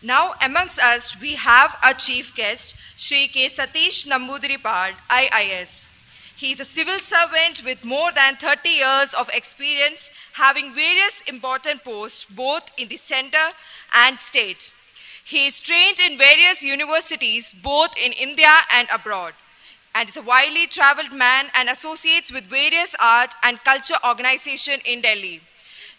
Now amongst us we have a chief guest, Shri K.Satish Nambudiripad, IIS. He is a civil servant with more than 30 years of experience, having various important posts both in the center and state. He is trained in various universities both in India and abroad, and is a widely traveled man and associates with various art and culture organizations in Delhi.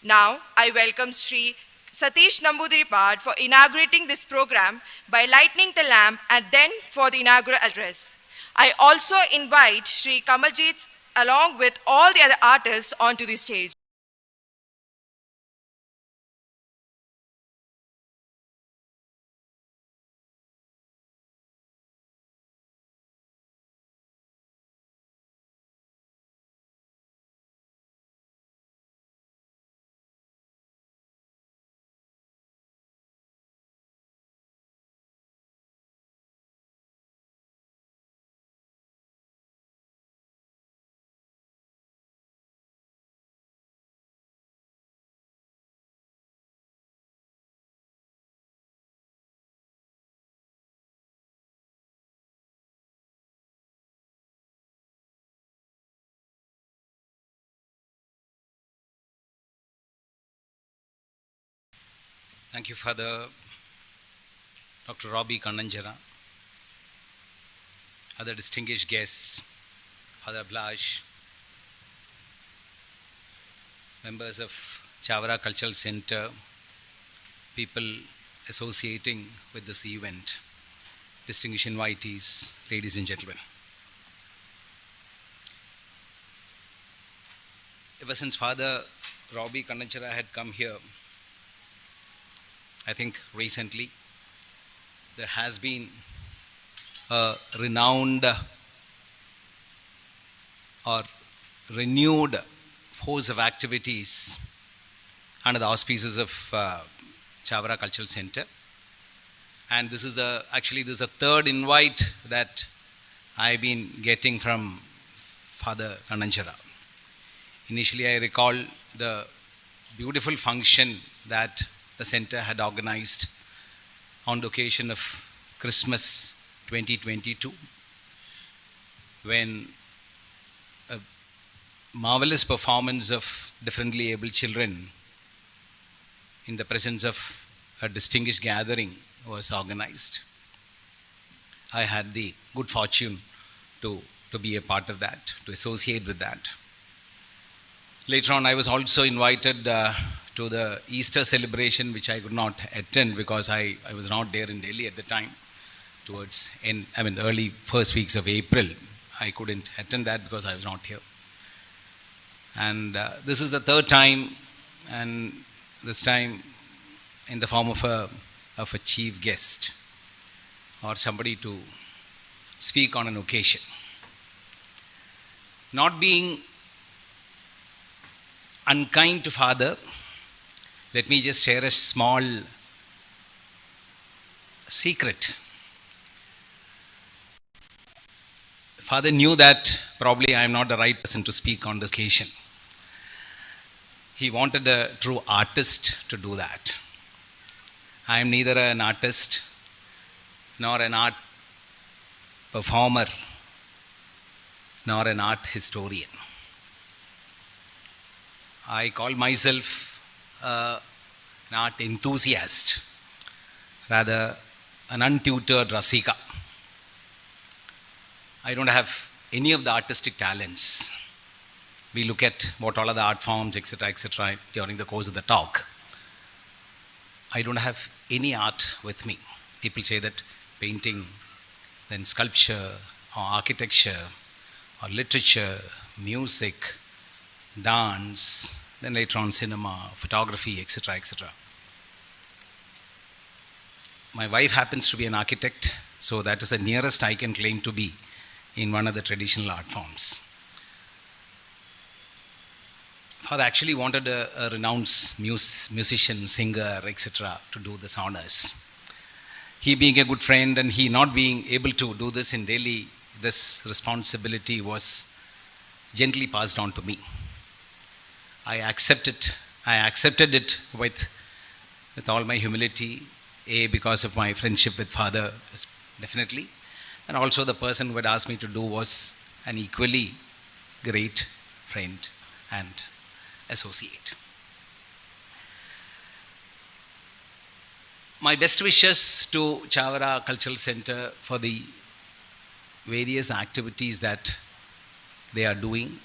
Now, I welcome Sri Satish Nambudiripad for inaugurating this program by lighting the lamp and then for the inaugural address. I also invite Sri Kamaljit along with all the other artists onto the stage. Thank you, Father Dr. Robbie Kannanjara, other distinguished guests, Father Blash, members of Chavara Cultural Centre, people associating with this event, distinguished invitees, ladies and gentlemen. Ever since Father Robbie Kannanjara had come here, I think recently, there has been a renowned or renewed force of activities under the auspices of Chavara Cultural Centre. And this is the third invite that I've been getting from Father Kannanjara. Initially, I recall the beautiful function that the center had organized on the occasion of Christmas 2022, when a marvelous performance of differently abled children in the presence of a distinguished gathering was organized. I had the good fortune to be a part of that, to associate with that. Later on, I was also invited to the Easter celebration, which I could not attend because I was not there in Delhi at the time. Early first weeks of April, I couldn't attend that because I was not here. And this is the third time, and this time in the form of a chief guest or somebody to speak on an occasion. Not being unkind to Father, let me just share a small secret. Father knew that probably I am not the right person to speak on this occasion. He wanted a true artist to do that. I am neither an artist nor an art performer nor an art historian. I call myself an art enthusiast, rather an untutored Rasika. I don't have any of the artistic talents. We look at what all of the art forms, etc., during the course of the talk. I don't have any art with me. People say that painting, then sculpture, or architecture, or literature, music, dance, then later on cinema, photography, etc. My wife happens to be an architect, so that is the nearest I can claim to be in one of the traditional art forms. Father actually wanted a renowned musician, singer, etc. to do this honors. He being a good friend and he not being able to do this in Delhi, this responsibility was gently passed on to me. I accepted it with all my humility Because of my friendship with father, definitely. And also the person who had asked me to do was an equally great friend and associate. My best wishes to Chavara Cultural Centre for the various activities that they are doing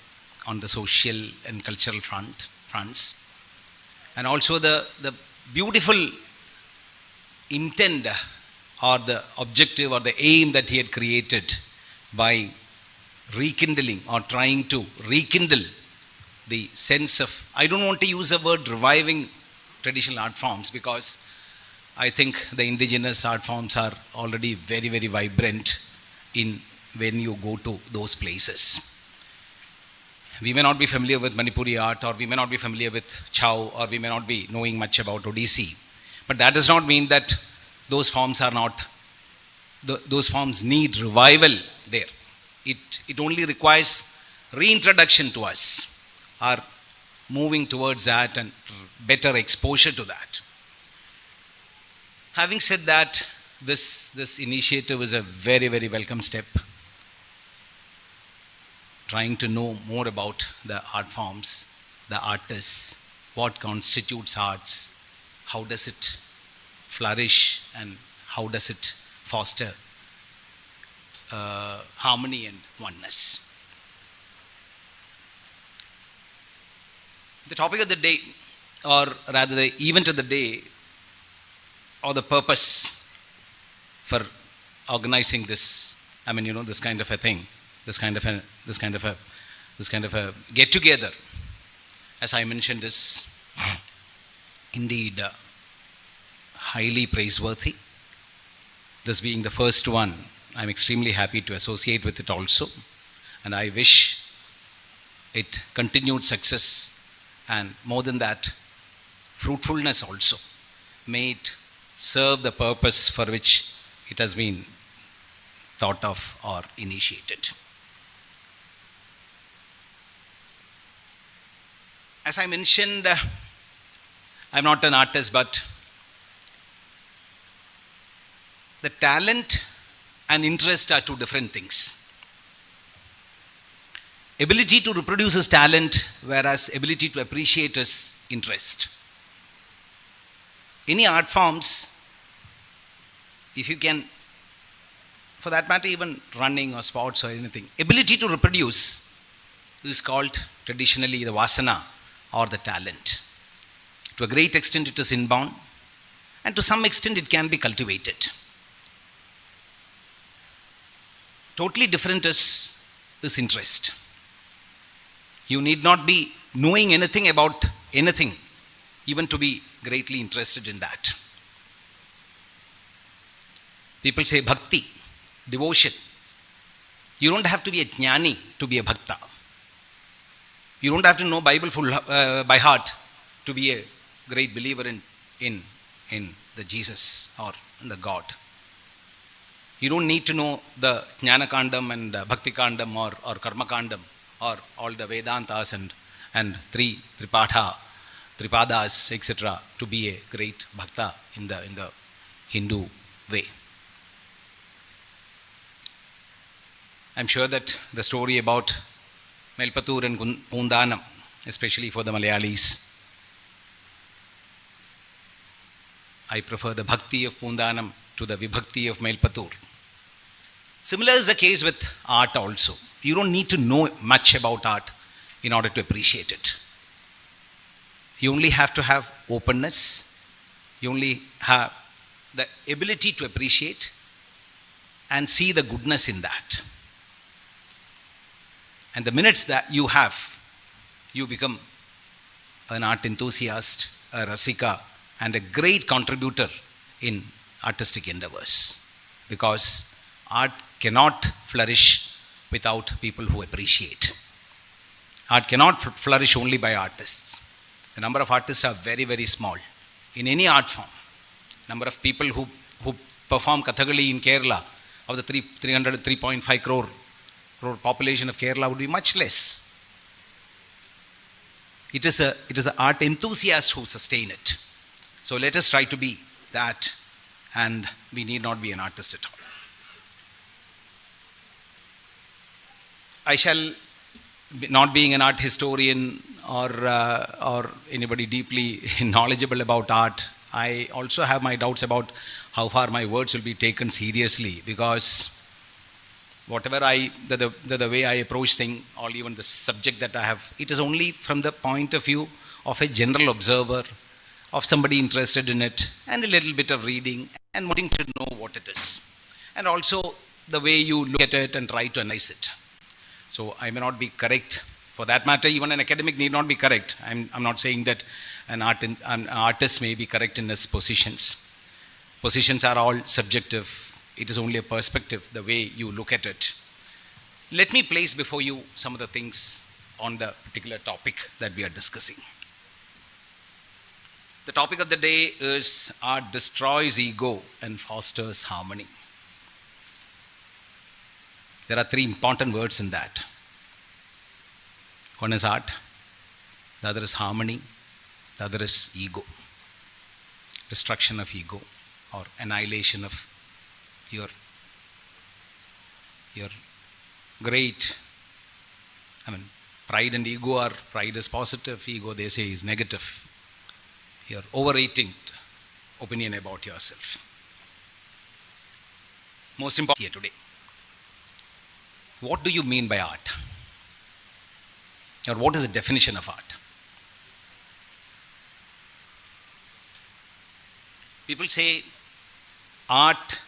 on the social and cultural fronts, and also the beautiful intent or the objective or the aim that he had created by rekindling or trying to rekindle the sense of, I don't want to use the word reviving traditional art forms, because I think the indigenous art forms are already very, very vibrant in when you go to those places. We may not be familiar with Manipuri art, or we may not be familiar with Chow, or we may not be knowing much about Odissi. But that does not mean that those forms are not, those forms need revival there. It only requires reintroduction to us, or moving towards that and better exposure to that. Having said that, this initiative is a very, very welcome step. Trying to know more about the art forms, the artists, what constitutes arts, how does it flourish, and how does it foster harmony and oneness. The topic of the day, or rather the event of the day, or the purpose for organizing this, this kind of a thing, this kind of a get together, as I mentioned, is indeed highly praiseworthy. This being the first one, I'm extremely happy to associate with it also, and I wish it continued success, and more than that, fruitfulness also. May it serve the purpose for which it has been thought of or initiated. As I mentioned, I'm not an artist, but the talent and interest are two different things. Ability to reproduce is talent, whereas ability to appreciate is interest. Any art forms, if you can, for that matter, even running or sports or anything, ability to reproduce is called traditionally the vasana or the talent. To a great extent, it is inbound, and to some extent, it can be cultivated. Totally different is this interest. You need not be knowing anything about anything, even to be greatly interested in that. People say bhakti, devotion. You don't have to be a jnani to be a bhakta. You don't have to know Bible by heart to be a great believer in the Jesus or in the God. You don't need to know the Jnana Kandam and Bhakti Kandam or Karma Kandam or all the Vedantas and Tripadas, etc. to be a great bhakta in the Hindu way. I'm sure that the story about Melpatur and Poondanam, especially for the Malayalis, I prefer the bhakti of Poondanam to the vibhakti of Melpatur. Similar is the case with art also. You don't need to know much about art in order to appreciate it. You only have to have openness. You only have the ability to appreciate and see the goodness in that. And the minutes that you have, you become an art enthusiast, a rasika, and a great contributor in artistic endeavors. Because art cannot flourish without people who appreciate. Art cannot flourish only by artists. The number of artists are very, very small. In any art form, number of people who perform Kathakali in Kerala, of the 3.5 crore population of Kerala, would be much less. It is the art enthusiasts who sustain it. So let us try to be that and we need not be an artist at all. I shall, not being an art historian or anybody deeply knowledgeable about art, I also have my doubts about how far my words will be taken seriously, because whatever the way I approach things, or even the subject that I have, it is only from the point of view of a general observer, of somebody interested in it, and a little bit of reading and wanting to know what it is, and also the way you look at it and try to analyze it. So I may not be correct. For that matter, even an academic need not be correct. I'm not saying that an artist may be correct in his positions. Positions are all subjective. It is only a perspective, the way you look at it. Let me place before you some of the things on the particular topic that we are discussing. The topic of the day is art destroys ego and fosters harmony. There are three important words in that. One is art, the other is harmony, the other is ego. Destruction of ego or annihilation of your great, pride and ego are, pride is positive, ego they say is negative. Your overrating opinion about yourself. Most important here today. What do you mean by art? Or what is the definition of art? People say art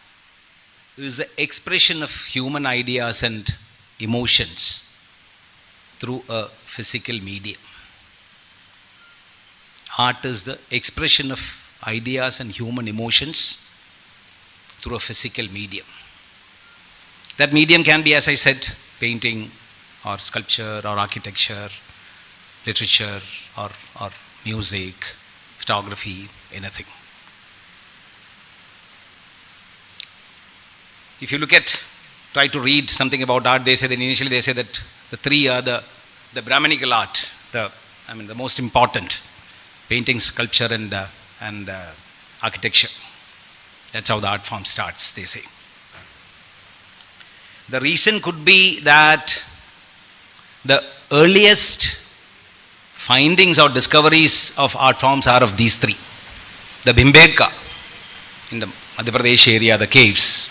is the expression of human ideas and emotions through a physical medium. Art is the expression of ideas and human emotions through a physical medium. That medium can be, as I said, painting or sculpture or architecture, literature or music, photography, anything. If you look at, try to read something about art, they say that initially they say that the three are the Brahmanical art, the most important, painting, sculpture and architecture. That's how the art form starts, they say. The reason could be that the earliest findings or discoveries of art forms are of these three. The Bhimbedka in the Madhya Pradesh area, the caves,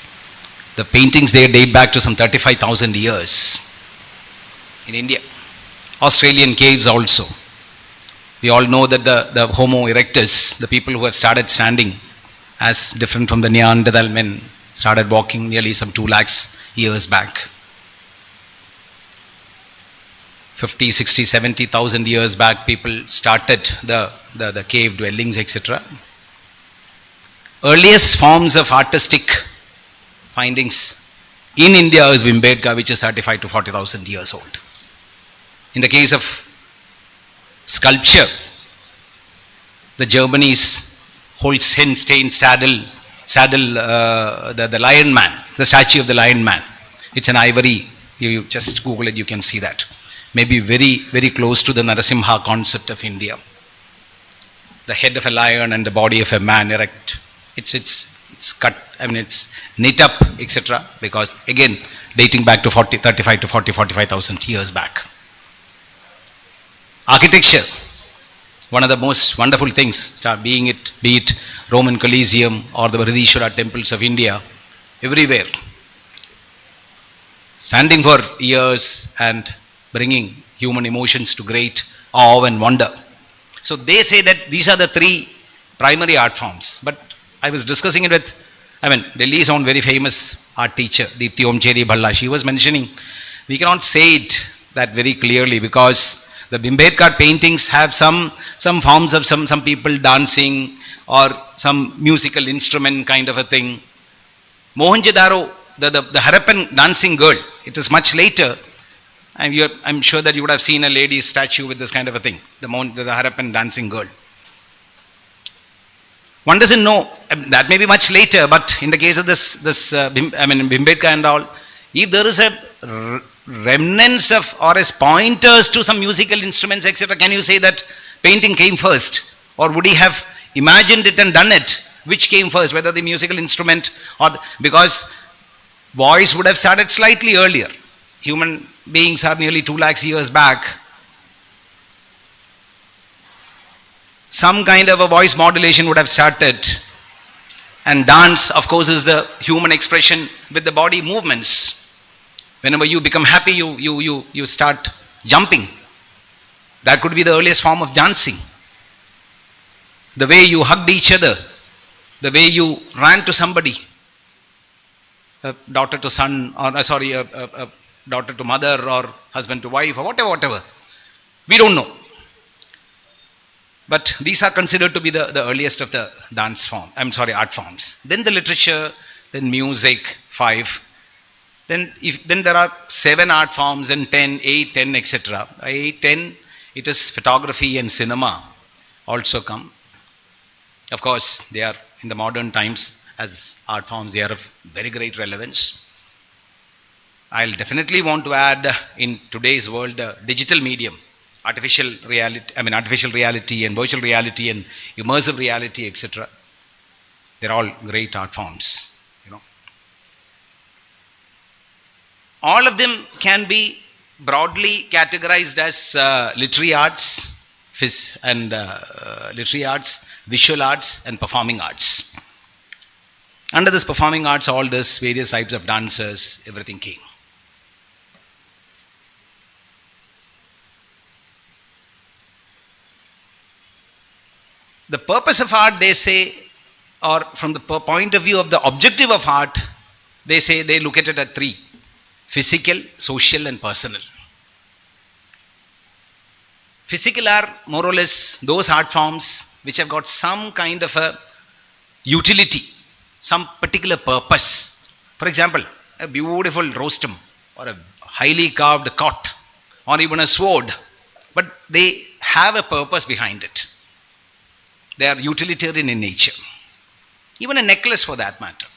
the paintings there date back to some 35,000 years in India. Australian caves also. We all know that the Homo erectus, the people who have started standing as different from the Neanderthal men, started walking nearly some 2 lakhs years back. 50, 60, 70,000 years back, people started the cave dwellings, etc. Earliest forms of artistic findings in India is Bhimbedka, which is 35 to 40,000 years old. In the case of sculpture, the Germany's Holstein saddle, the Lion Man, the statue of the Lion Man. It's an ivory. You just Google it, you can see that. Maybe very, very close to the Narasimha concept of India. The head of a lion and the body of a man erect. It's cut, it's knit up, etc. Because again, dating back to 35 to 45,000 years back. Architecture, one of the most wonderful things, be it Roman Colosseum or the Brihadishwara temples of India, everywhere. Standing for years and bringing human emotions to great awe and wonder. So they say that these are the three primary art forms. But I was discussing it with, Delhi's own very famous art teacher, Deepthi Omcheri Bhalla. She was mentioning, we cannot say it that very clearly because the Bhimbedka paintings have some forms of some people dancing or some musical instrument kind of a thing. Mohenjo-daro, the Harappan dancing girl, it is much later. I'm sure that you would have seen a lady's statue with this kind of a thing, the Harappan dancing girl. One doesn't know, that may be much later, but in the case of this Bhimbedka and all, if there is a remnants of or as pointers to some musical instruments, etc., can you say that painting came first? Or would he have imagined it and done it? which came first, whether the musical instrument or because voice would have started slightly earlier. Human beings are nearly 2 lakhs years back. Some kind of a voice modulation would have started. And dance, of course, is the human expression with the body movements. Whenever you become happy, you start jumping. That could be the earliest form of dancing. The way you hugged each other, the way you ran to somebody, a daughter to son, or a daughter to mother, or husband to wife, or whatever. We don't know. But these are considered to be the earliest of the art forms. Then the literature, then music, 5. Then there are 7 art forms, then 10, 8, 10, etc. 8, 10, it is photography and cinema also come. Of course, they are in the modern times as art forms, they are of very great relevance. I'll definitely want to add in today's world digital medium, artificial reality and virtual reality and immersive reality, etc. They're all great art forms. All of them can be broadly categorized as literary arts, visual arts, and performing arts. Under this performing arts, all this various types of dancers, everything came. The purpose of art, they say, or from the point of view of the objective of art, they say they look at it at 3: physical, social, and personal. Physical are more or less those art forms which have got some kind of a utility, some particular purpose. For example, a beautiful rostrum, or a highly carved cot, or even a sword, but they have a purpose behind it. They are utilitarian in nature. Even a necklace, for that matter,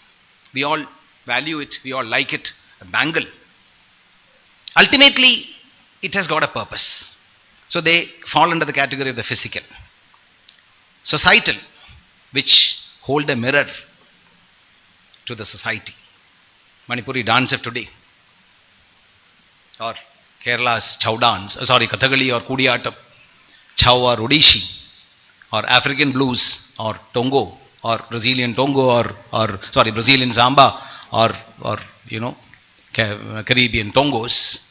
we all value it, we all like it. A bangle, ultimately it has got a purpose. So they fall under the category of the physical. Societal, which hold a mirror to the society. Manipuri dance of today, or Kerala's Chow dance, Kathakali or Kudiyattam, Chow or Odissi, or African blues, or Tongo, or Brazilian Tongo, Brazilian Samba, or Caribbean Tongos.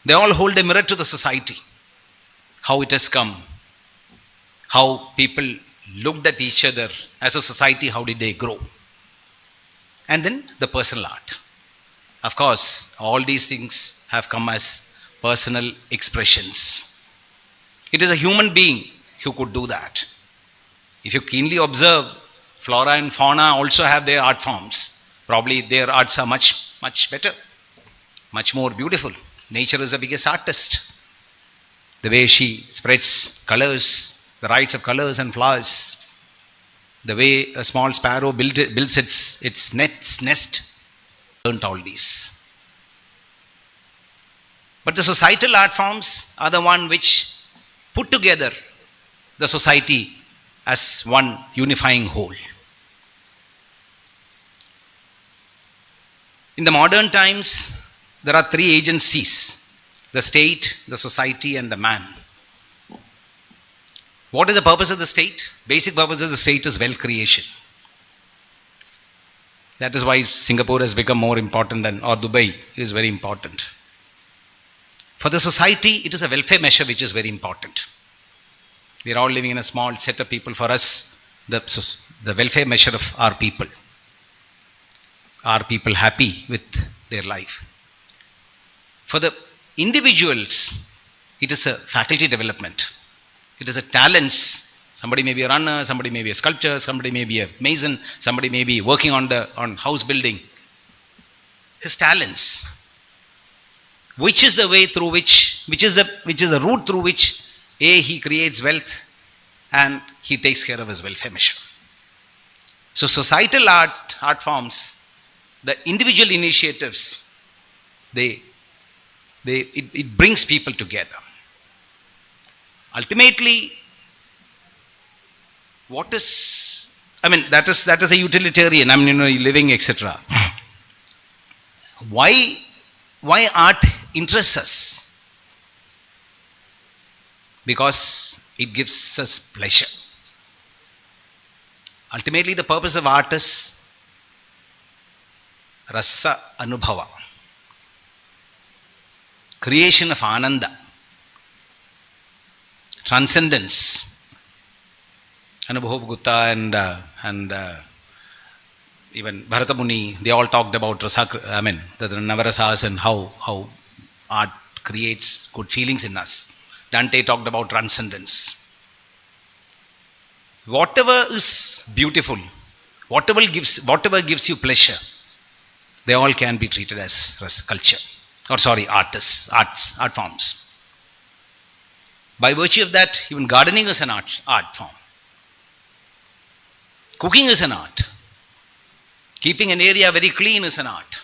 They all hold a mirror to the society. How it has come, how people looked at each other as a society, how did they grow? And then the personal art. Of course, all these things have come as personal expressions. It is a human being who could do that. If you keenly observe, flora and fauna also have their art forms. Probably their arts are much, much better, much more beautiful. Nature is the biggest artist. The way she spreads colors, the rights of colors and flowers, the way a small sparrow builds its nest, learnt all these. But the societal art forms are the one which put together the society as one unifying whole. In the modern times, there are 3 agencies: the state, the society, and the man. What is the purpose of the state? Basic purpose of the state is wealth creation. That is why Singapore has become more important or Dubai is very important. For the society, it is a welfare measure which is very important. We are all living in a small set of people. For us, the welfare measure of our people. Are people happy with their life? For the individuals, it is a faculty development. It is a talents. Somebody may be a runner, somebody may be a sculptor, somebody may be a mason, somebody may be working on house building. His talents. Which is the way through which is the route through which he creates wealth and he takes care of his welfare mission. So societal art forms, the individual initiatives, it brings people together. Ultimately, what is I mean, that is a utilitarian. I mean, living, etc. Why art interests us? Because it gives us pleasure. Ultimately, the purpose of art is rasa anubhava, creation of ananda, transcendence. Anubhav Gupta and even Bharata Muni, they all talked about the Navarasas and how art creates good feelings in us. Dante talked about transcendence. Whatever is beautiful, whatever gives you pleasure, they all can be treated as culture. Art forms. By virtue of that, even gardening is an art form. Cooking is an art. Keeping an area very clean is an art.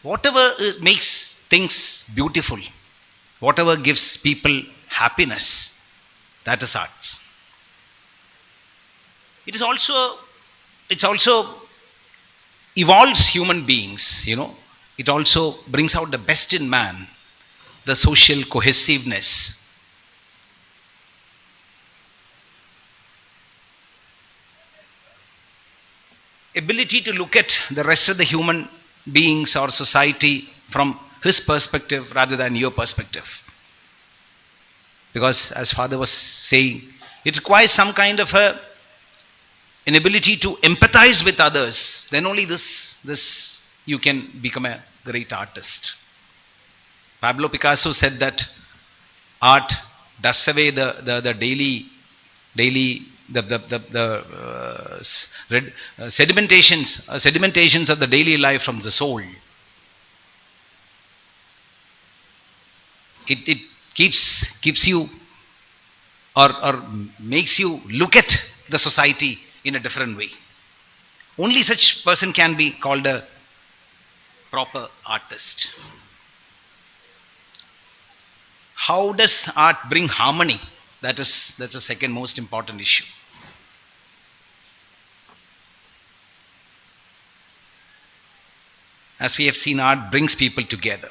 Whatever makes things beautiful, whatever gives people happiness, that is art. It's also evolves human beings, It also brings out the best in man, the social cohesiveness. Ability to look at the rest of the human beings or society from his perspective rather than your perspective. Because as Father was saying, it requires some kind of an ability to empathize with others. Then only this you can become a great artist. Pablo Picasso said that art does away the daily sedimentations of the daily life from the soul. It keeps you or makes you look at the society in a different way. Only such person can be called a proper artist. How does art bring harmony? That's the second most important issue. As we have seen, art brings people together.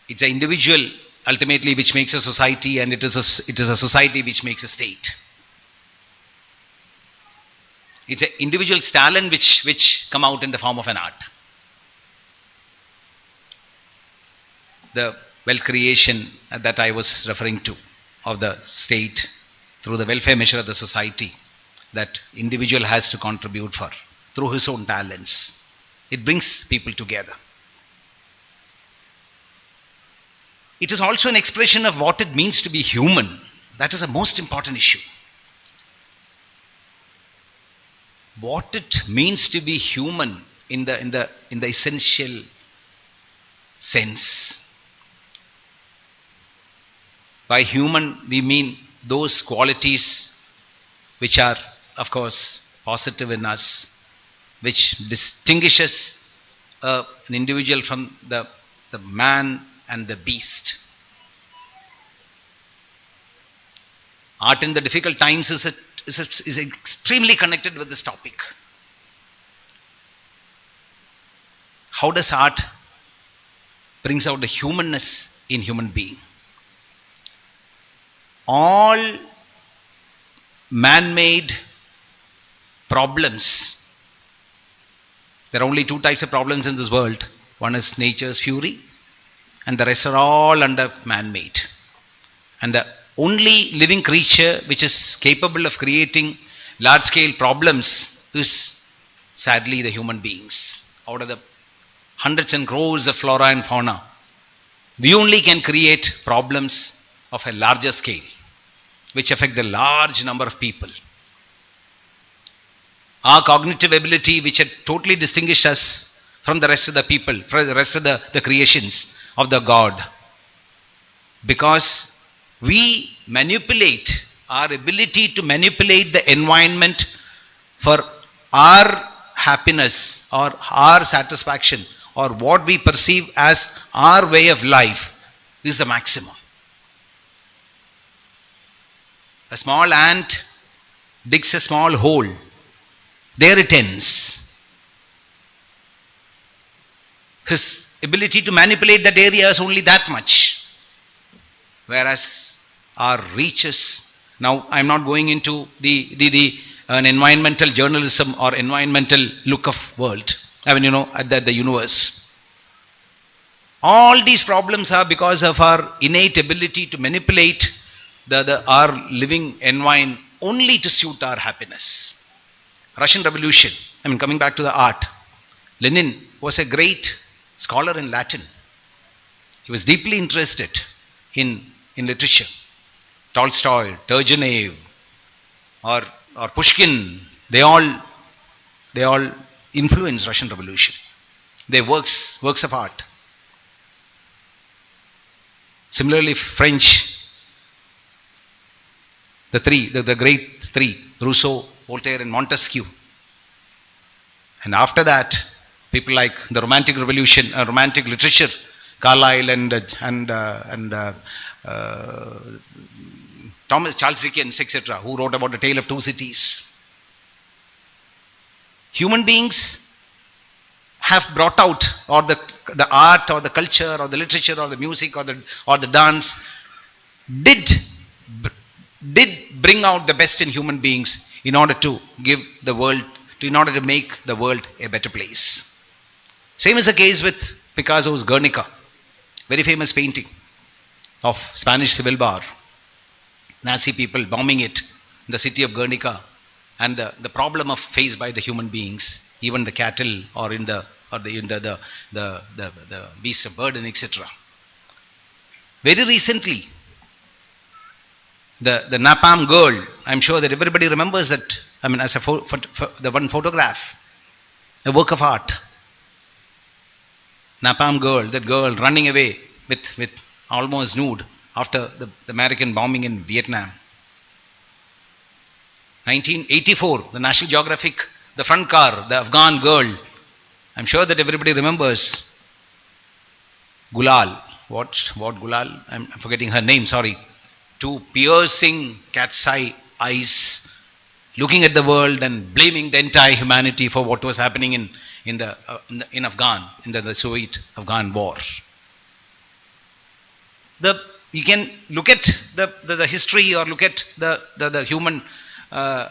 It's an individual ultimately which makes a society, and it is a society which makes a state. It's an individual's talent which come out in the form of an art. The wealth creation that I was referring to of the state through the welfare measure of the society that individual has to contribute for through his own talents. It brings people together. It is also an expression of what it means to be human. That is the most important issue. What it means to be human in the essential sense. By human, we mean those qualities which are, of course, positive in us, which distinguishes an individual from the man and the beast. Art in the difficult times is extremely connected with this topic. How does art brings out the humanness in human being? All man-made problems, there are only two types of problems in this world. One is nature's fury, and the rest are all under man-made. And the only living creature which is capable of creating large-scale problems is sadly the human beings. Out of the hundreds and crores of flora and fauna, we only can create problems of a larger scale, which affect the large number of people. Our cognitive ability, which had totally distinguished us from the rest of the people, from the rest of the creations of the God, because we manipulate, our ability to manipulate the environment for our happiness or our satisfaction or what we perceive as our way of life is the maximum. A small ant digs a small hole. There it ends. His ability to manipulate that area is only that much. Whereas our reaches, now I'm not going into the an environmental journalism or environmental look of world. At the universe. All these problems are because of our innate ability to manipulate our living environment only to suit our happiness. Russian Revolution, coming back to the art. Lenin was a great scholar in Latin. He was deeply interested in literature. Tolstoy, Turgenev, or Pushkin, they all influenced Russian Revolution. Their works of art. Similarly, French, the great three, Rousseau, Voltaire, and Montesquieu. And after that, people like the Romantic Revolution, Romantic literature, Carlyle and Charles Dickens, etc., who wrote about the Tale of Two Cities. Human beings have brought out, or the art, or the culture, or the literature, or the music, or the dance, did bring out the best in human beings in order to in order to make the world a better place. Same is the case with Picasso's Guernica, very famous painting of Spanish Civil War. Nazi people bombing it, the city of Guernica, and the problem faced by the human beings, even the cattle, or the beasts of burden, etc. Very recently, the Napalm girl, I'm sure that everybody remembers that. As the one photograph, a work of art. Napalm girl, that girl running away with almost nude after the American bombing in Vietnam. 1984, the National Geographic, the front car, the Afghan girl. I'm sure that everybody remembers. Gulal. What Gulal? I'm forgetting her name, sorry. Two piercing cat's eye eyes, looking at the world and blaming the entire humanity for what was happening in Afghan, in the Soviet Afghan war. You can look at the history, or look at the human. There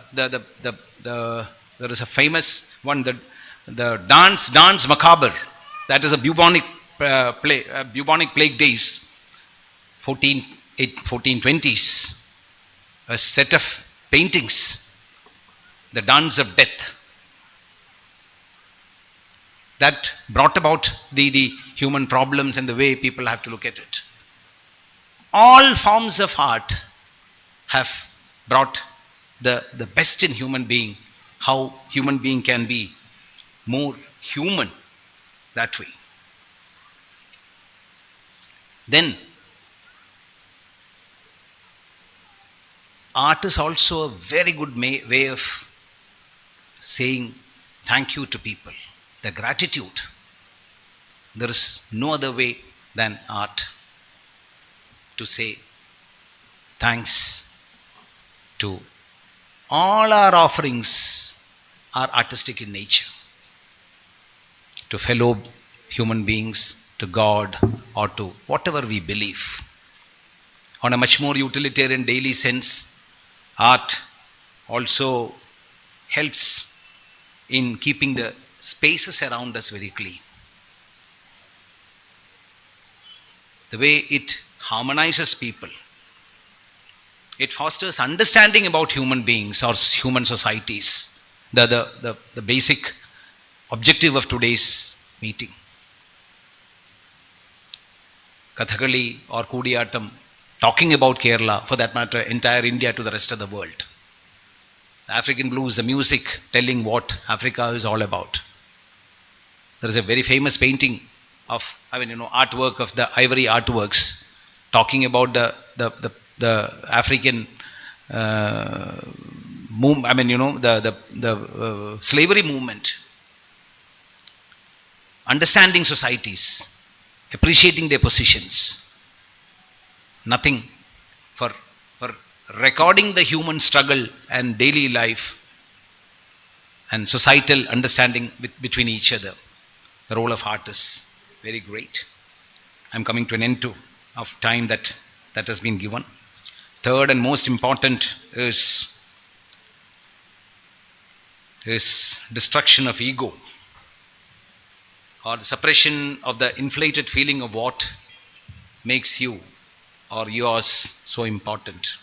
is a famous one, the dance macabre. That is a bubonic plague days, 1420s. A set of paintings. The dance of death, that brought about the human problems and the way people have to look at it. All forms of art have brought the best in human being, how human being can be more human that way. Then art is also a very good way of saying thank you to people, the gratitude. There is no other way than art to say thanks to all our offerings are artistic in nature, to fellow human beings, to God, or to whatever we believe. On a much more utilitarian daily sense, art also helps in keeping the spaces around us very clean. The way it harmonizes people, it fosters understanding about human beings or human societies, the basic objective of today's meeting. Kathakali or Kudiyattam, talking about Kerala, for that matter, entire India to the rest of the world. The African blues, the music telling what Africa is all about. There is a very famous painting of, artwork of the ivory artworks, talking about the African slavery movement, understanding societies, appreciating their positions. Nothing for recording the human struggle and daily life and societal understanding between each other. The role of art is very great. I'm coming to an end of time that has been given. Third and most important is destruction of ego, or the suppression of the inflated feeling of what makes you or yours so important.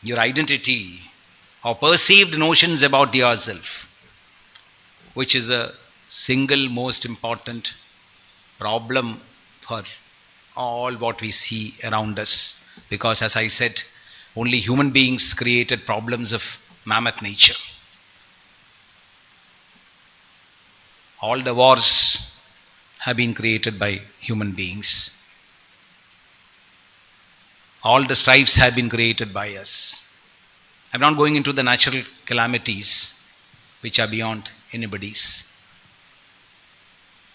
Your identity or perceived notions about yourself, which is a single most important problem for all what we see around us. Because as I said, only human beings created problems of mammoth nature. All the wars have been created by human beings. All the strifes have been created by us. I'm not going into the natural calamities which are beyond anybody's.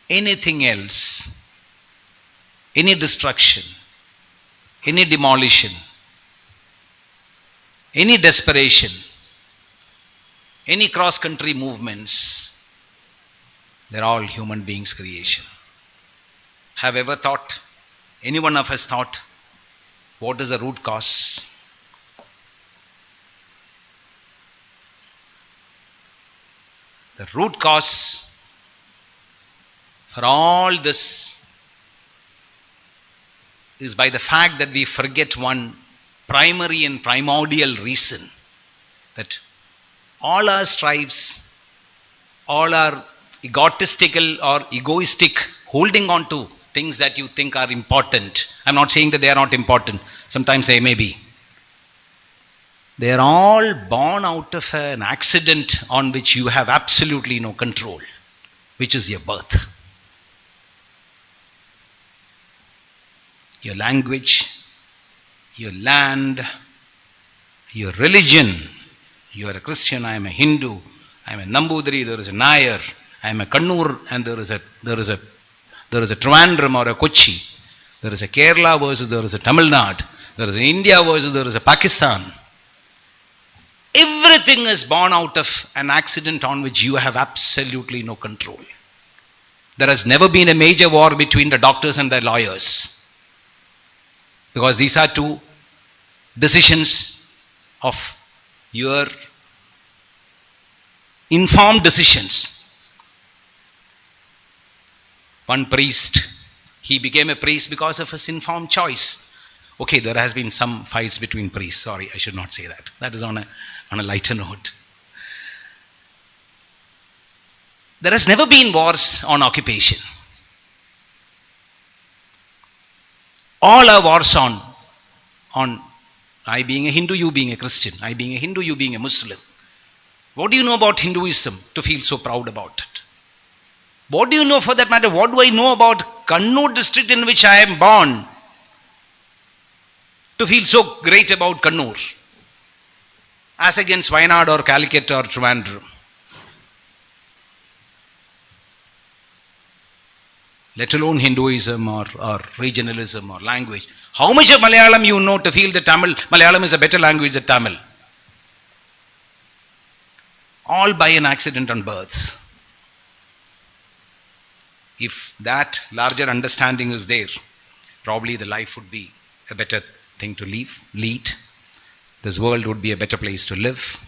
Anything else, any destruction, any demolition, any desperation, any cross-country movements, they're all human beings' creation. Have ever thought, any one of us thought, what is the root cause? The root cause for all this is by the fact that we forget one primary and primordial reason, that all our strives, all our egotistical or egoistic holding on to things that you think are important. I'm not saying that they are not important. Sometimes they may be. They are all born out of an accident on which you have absolutely no control, which is your birth. Your language, your land, your religion. You are a Christian, I am a Hindu, I am a Nambudiri, there is a Nair, I am a Kannur, and there is a Trivandrum or a Kochi. There is a Kerala versus there is a Tamil Nadu. There is an India versus there is a Pakistan. Everything is born out of an accident on which you have absolutely no control. There has never been a major war between the doctors and the lawyers, because these are two decisions of your informed decisions. One priest, he became a priest because of his informed choice. Okay, there has been some fights between priests. Sorry, I should not say that. That is on a lighter note. There has never been wars on occupation. All are wars on I being a Hindu, you being a Christian. I being a Hindu, you being a Muslim. What do you know about Hinduism to feel so proud about it? What do you know, for that matter, what do I know about Kannur district in which I am born to feel so great about Kannur as against Wayanad or Calicut or Trivandrum? Let alone Hinduism or regionalism or language. How much of Malayalam you know to feel that Malayalam is a better language than Tamil? All by an accident on birth. If that larger understanding is there, probably the life would be a better thing to lead. This world would be a better place to live.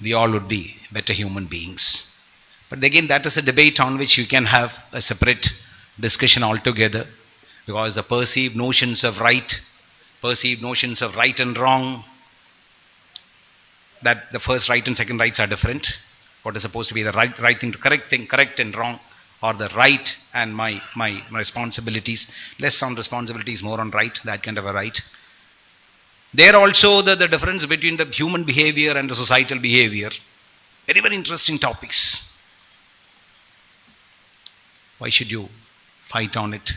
We all would be better human beings. But again, that is a debate on which you can have a separate discussion altogether, because the perceived notions of right and wrong, that the first right and second rights are different. What is supposed to be the right thing to correct and wrong, or the right and my responsibilities, less on responsibilities, more on right, that kind of a right. There also the difference between the human behavior and the societal behavior. Very, very interesting topics. Why should you fight on it?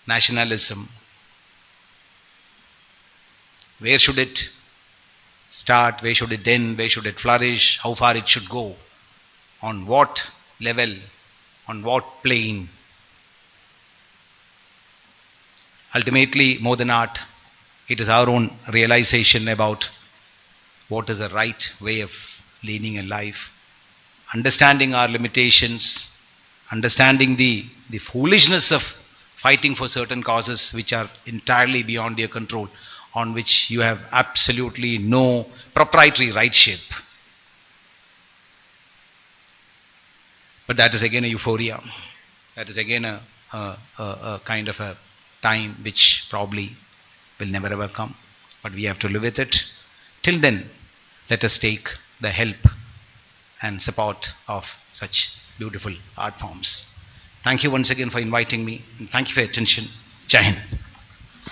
Nationalism. Where should it start? Where should it end? Where should it flourish? How far it should go? On what level? On what plane? Ultimately, more than art, It is our own realization about what is the right way of leading a life, understanding our limitations, understanding the foolishness of fighting for certain causes which are entirely beyond your control, on which you have absolutely no proprietary rightship. But that is again a euphoria. That is again a kind of a time which probably will never ever come. But we have to live with it. Till then, let us take the help and support of such beautiful art forms. Thank you once again for inviting me, and thank you for your attention. Jai Hind.